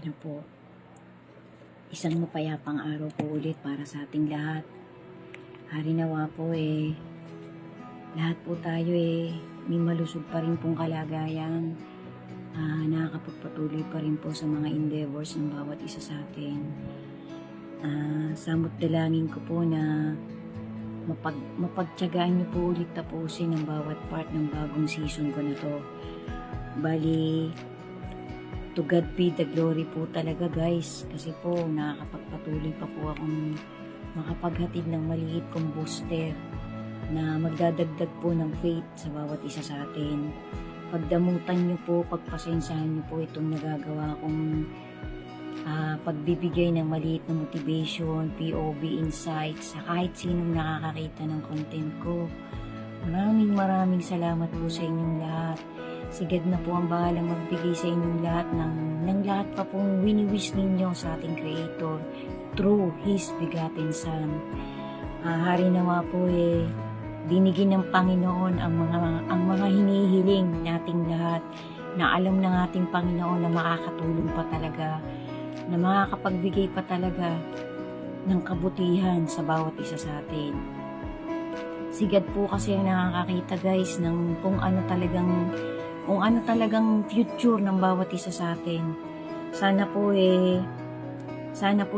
Ano po, isang mapayapang araw po ulit para sa ating lahat. Hari nawa po lahat po tayo may malusog pa rin pong kalagayan. Nakakapagpatuloy pa rin po sa mga endeavors ng bawat isa sa atin. Samot dalangin ko po na mapagtyagaan niyo po ulit tapusin ang bawat part ng bagong season ko na to. Bali, to God be the glory po talaga guys, kasi po nakakapagpatuloy pa po akong makapaghatid ng maliit kong booster na magdadagdag po ng faith sa bawat isa sa atin. Pagdamutan nyo po, pagpasensyahan nyo po itong nagagawa kong pagbibigay ng maliit na motivation, POV insights sa kahit sinong nakakakita ng content ko. Maraming salamat po sa inyong lahat. Si God na po ang bahalang magbigay sa inyong lahat ng lahat pa pong wini-wish ninyo sa ating Creator through His begotten Son. Hari nawa po dinigin ng Panginoon ang mga hinihiling nating lahat, na alam ng ating Panginoon na makakatulong pa talaga, na makakapagbigay pa talaga ng kabutihan sa bawat isa sa atin. Si God po kasi ang nakakakita guys ng kung ano talagang future ng bawat isa sa atin. Sana po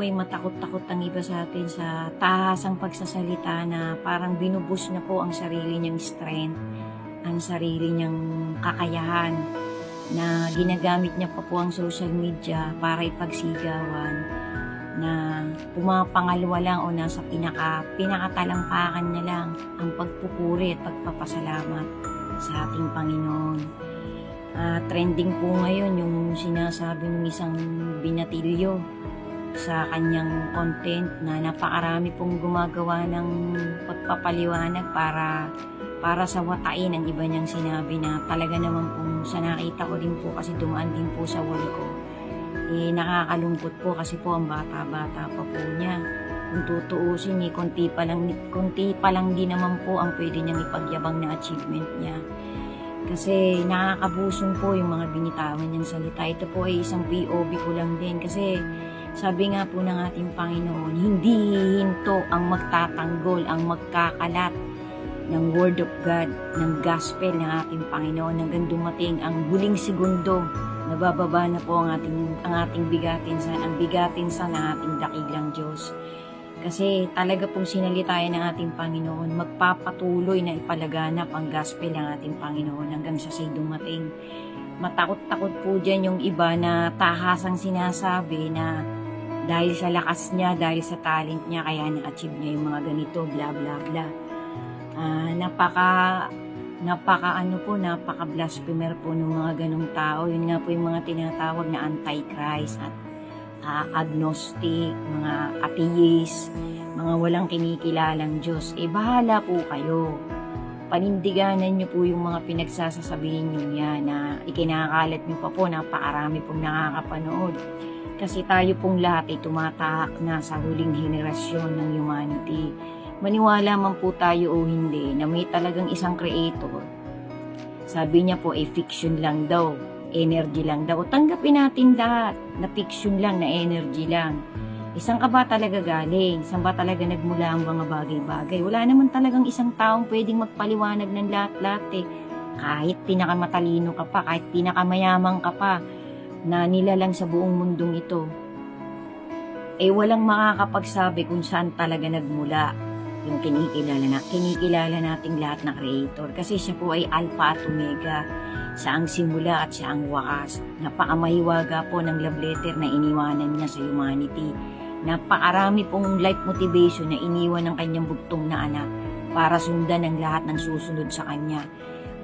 matakot-takot ang iba sa atin sa tahasang pagsasalita na parang binubus na po ang sarili niyang strength, ang sarili niyang kakayahan, na ginagamit niya pa po ang social media para ipagsigawan, na pumapangalwa lang o nasa pinakatalampakan na lang ang pagpupuri at pagpapasalamat sa ating Panginoon. Trending po ngayon yung sinasabi ng isang binatilyo sa kanyang content na napakarami pong gumagawa ng pagpapaliwanag para sa watain ang iba niyang sinabi, na talaga naman pong sa nakita ko din po kasi dumaan din po sa wall ko. Nakakalungkot po kasi po ang bata-bata pa po niya. Kung tutuusin konti pa lang din naman po ang pwede niyang ipagyabang na achievement niya. Kasi nakakabusong po yung mga binitawan niyang salita. Ito po ay isang POV ko lang din, kasi sabi nga po ng ating Panginoon, hindi hihinto ang magtatanggol, ang magkakalat ng Word of God, ng Gospel ng ating Panginoon hanggang dumating ang huling segundo. Nabababa na po ang ating bigatin sa ng ating dakilang Diyos. Kasi talaga pong sinalitayan ng ating Panginoon, magpapatuloy na ipalaganap ang Gospel ng ating Panginoon hanggang sa dumating. Matakot-takot po dyan yung iba na tahasang sinasabi na dahil sa lakas niya, dahil sa talent niya, kaya na-achieve niya yung mga ganito, bla bla bla. Napaka blasphemer po ng mga ganong tao. Yun nga po yung mga tinatawag na antichrist at agnostic, mga atheist, mga walang kinikilalang Diyos. Bahala po kayo. Panindiganan niyo po yung mga pinagsasasabihin niyo yan na ikinakalat niyo pa po, napakarami pong nakakapanood. Kasi tayo pong lahat ay tumatahak na sa huling henerasyon ng humanity. Maniwala man po tayo o hindi na may talagang isang creator. Sabi niya po fiction lang daw, energy lang daw. Tanggapin natin lahat na fiction lang, na energy lang. Saan ka ba talaga galing? Saan ba talaga nagmula ang mga bagay-bagay? Wala naman talagang isang taong pwedeng magpaliwanag ng lahat-lahat Kahit pinakamatalino ka pa, kahit pinakamayamang ka pa, na nilalang sa buong mundong ito, walang makakapagsabi kung saan talaga nagmula yung kinikilala nating lahat na creator, kasi siya po ay alpha at omega, siya ang simula at siya ang wakas. Napakamahiwaga po ng love letter na iniwanan niya sa humanity. Napakarami pong life motivation na iniwan ng kanyang bugtong na anak para sundan ang lahat ng susunod sa kanya.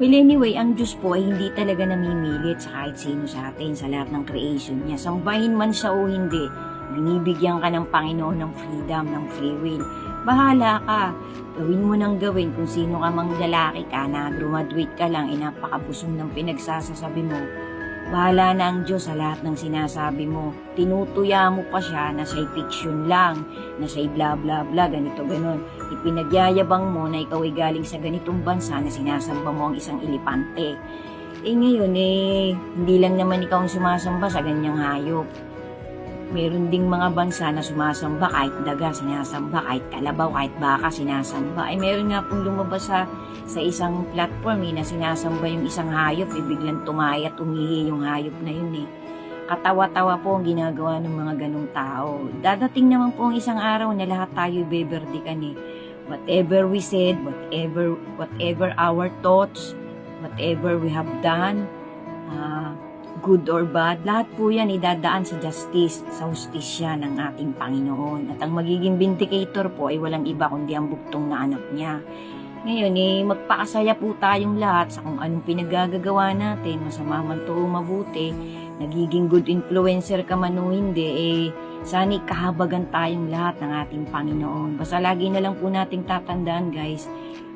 Well, anyway, ang Diyos po ay hindi talaga namimilit sa kahit sino sa atin, sa lahat ng creation niya. Sambahin man siya o hindi, binibigyan ka ng Panginoon ng freedom, ng free will. Bahala ka. Gawin mo nang gawin kung sino ka mang lalaki ka na graduate ka lang, napakabusong ng pinagsasasabi mo. Bahala na ang Diyos sa lahat ng sinasabi mo. Tinutuya mo pa siya na siya'y fiction lang, na siya'y bla bla bla, ganito ganon. Ipinagyayabang mo na ikaw ay galing sa ganitong bansa na sinasamba mo ang isang elepante. Ngayon hindi lang naman ikaw ang sumasamba sa ganyang hayop. Meron ding mga bansa na sumasamba kahit daga, sinasamba, kahit kalabaw, kahit baka, sinasamba. Ay meron nga pong lumabas sa isang platform na sinasamba yung isang hayop, biglang tumayat, umihi yung hayop na yun Katawa-tawa po ang ginagawa ng mga ganong tao. Dadating naman po ang isang araw na lahat tayo beberdikan Whatever we said, whatever our thoughts, whatever we have done, good or bad, lahat po yan idadaan sa justice, sa hustisya ng ating Panginoon. At ang magiging vindicator po ay walang iba kundi ang buktong na anak niya. Ngayon magpakasaya po tayong lahat sa kung anong pinagagagawa natin, masama man to o mabuti, nagiging good influencer ka man o hindi, sana'y kahabagan tayong lahat ng ating Panginoon. Basta lagi na lang po nating tatandaan guys,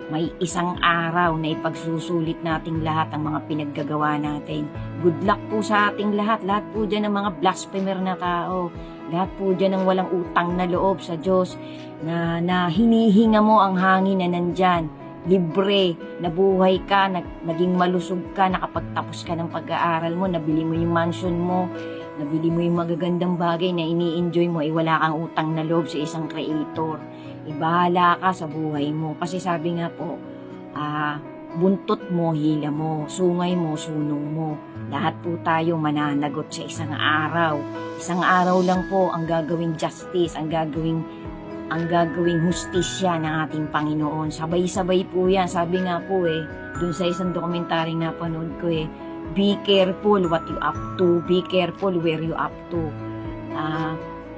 may isang araw na ipagsusulit nating lahat ang mga pinaggagawa natin. Good luck po sa ating lahat. Lahat po dyan ng mga blasphemer na tao. Lahat po dyan ng walang utang na loob sa Diyos na hinihinga mo ang hangin na nandyan. Libre, nabuhay ka, naging malusog ka, nakapagtapos ka ng pag-aaral mo, nabili mo yung mansion mo, nabili mo yung magagandang bagay na ini-enjoy mo, wala kang utang na loob sa isang creator. Bahala ka sa buhay mo. Kasi sabi nga po, buntot mo, hila mo, sungay mo, sunong mo. Lahat po tayo mananagot sa isang araw. Isang araw lang po ang gagawing justice, ang gagawing hustisya ng ating Panginoon. Sabay-sabay po yan. Sabi nga po dun sa isang dokumentaryong napanood ko be careful what you up to, be careful where you up to.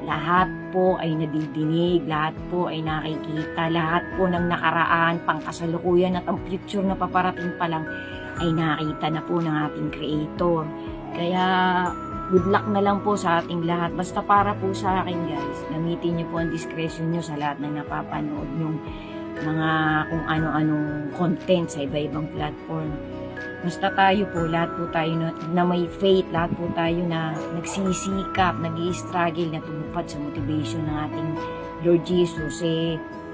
Lahat po ay nadidinig, lahat po ay nakikita, lahat po ng nakaraan, pangkasalukuyan at ang future na paparating pa lang ay nakita na po ng ating Creator. Kaya good luck na lang po sa ating lahat. Basta para po sa akin guys, gamitin niyo po ang discretion niyo sa lahat na napapanood yung mga kung ano-anong content sa iba-ibang platform. Basta tayo po, lahat po tayo na may faith, lahat po tayo na nagsisikap, nag-i-struggle na tumupad sa motivation ng ating Lord Jesus.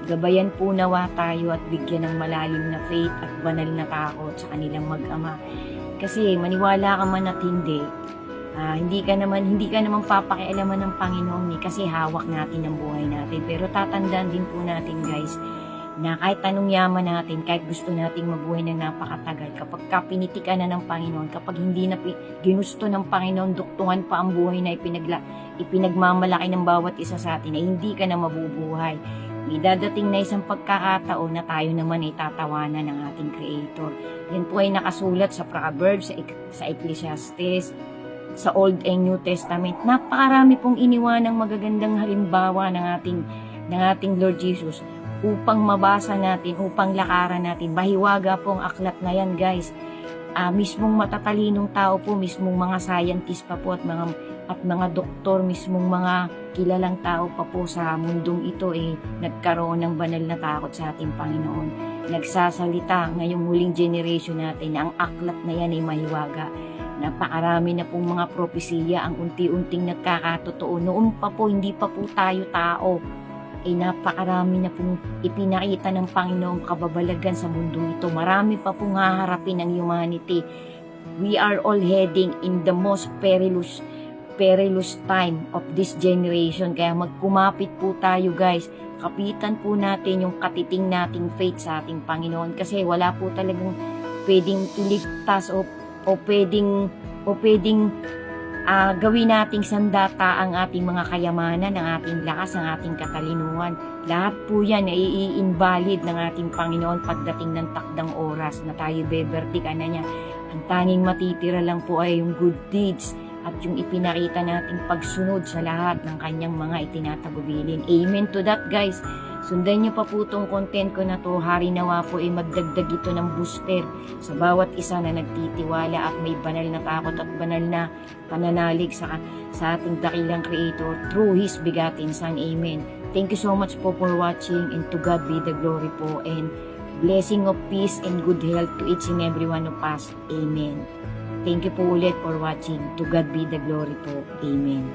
Gabayan po nawa tayo at bigyan ng malalim na faith at banal na takot sa kanilang mag-ama. Kasi maniwala ka man at hindi ka naman papakialaman ng Panginoon kasi hawak natin ang buhay natin. Pero tatandaan din po natin guys, na kahit anong yaman natin, kahit gusto nating mabuhay ng napakatagal, kapag pinitikan na ng Panginoon, kapag hindi na ginusto ng Panginoon, duktungan pa ang buhay na ipinagmamalaki ng bawat isa sa atin, hindi ka na mabubuhay. Idadating na isang pagkakataon na tayo naman ay tatawanan ng ating Creator. Yan po ay nakasulat sa Proverbs, sa Ecclesiastes, sa Old and New Testament. Napakarami pong iniwanang magagandang halimbawa ng ating Lord Jesus upang mabasa natin, upang lakaran natin. Mahiwaga po ang aklat na yan guys. Mismong matatalinong tao po, mismong mga scientist pa po at mga doktor, mismong mga kilalang tao pa po sa mundong ito nagkaroon ng banal na takot sa ating Panginoon. Nagsasalita ngayong huling generation natin na ang aklat na yan ay mahiwaga. Napakarami na pong mga propesiya ang unti-unting nagkakatotoo. Noon pa po, hindi pa po tayo tao. Napakarami na pong ipinakita ng Panginoong kababalagan sa mundong ito. Marami pa pong haharapin ng humanity. We are all heading in the most perilous time of this generation. Kaya magkumapit po tayo guys. Kapitan po natin yung katiting nating faith sa ating Panginoon. Kasi wala po talagang pwedeng iligtas o pwedeng gawin nating sandata ang ating mga kayamanan, ang ating lakas, ang ating katalinuhan. Lahat po yan ay i-invalid ng ating Panginoon pagdating ng takdang oras na tayo bebertikan na niya. Ang tanging matitira lang po ay yung good deeds at yung ipinakita nating pagsunod sa lahat ng kanyang mga itinatagubilin. Amen to that guys. Sundan niyo pa po itong content ko na to. Hari nawa po magdagdag ito ng booster sa bawat isa na nagtitiwala at may banal na takot at banal na pananalig sa ating dakilang Creator through His begotten Son. Amen. Thank you so much po for watching, and to God be the glory po, and blessing of peace and good health to each and every one of us. Amen. Thank you po ulit for watching. To God be the glory po. Amen.